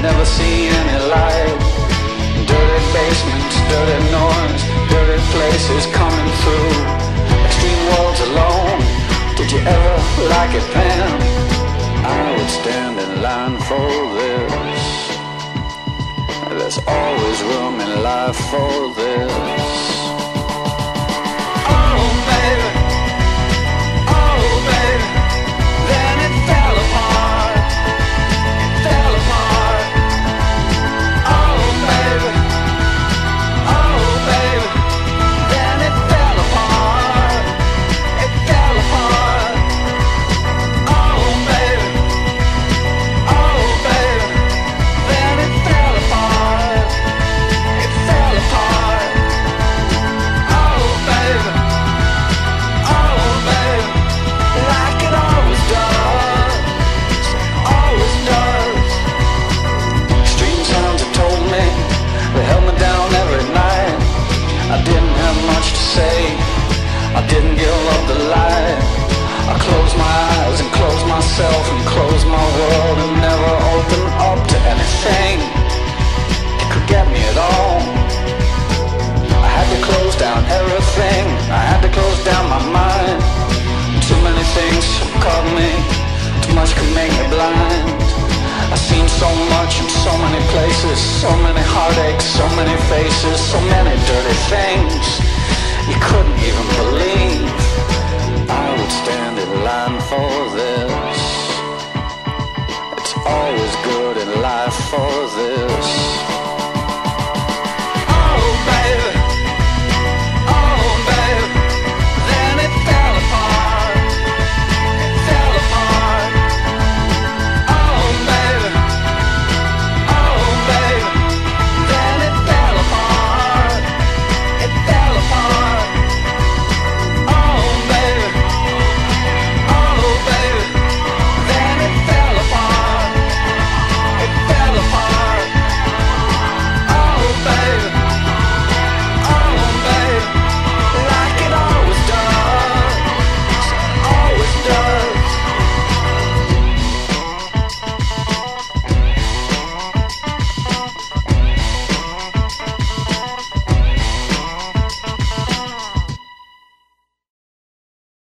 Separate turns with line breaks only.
never see any light. Dirty basements, dirty noise, dirty places coming through. Extreme worlds alone. Did you ever like it, Pam? I would stand in line for this. There's always room in life for this. Oh baby, oh baby, then it fell apart. It fell apart. Oh baby, oh baby, then it fell apart. It fell apart. Oh baby, oh baby, then it fell apart. It fell apart. Oh baby, oh baby, like it always does, always does. Strange sounds have told me, they held me down every night. I didn't have much to say, I didn't give up the light. I closed my eyes and closed myself and closed my world and never opened up to anything that could get me at all. I had to close down everything, I had to close down my mind. Too many things caught me, too much could make me blind. I've seen so much in so many places, so many heartaches, so many faces, so many dirty things you couldn't even believe. I would stand in line for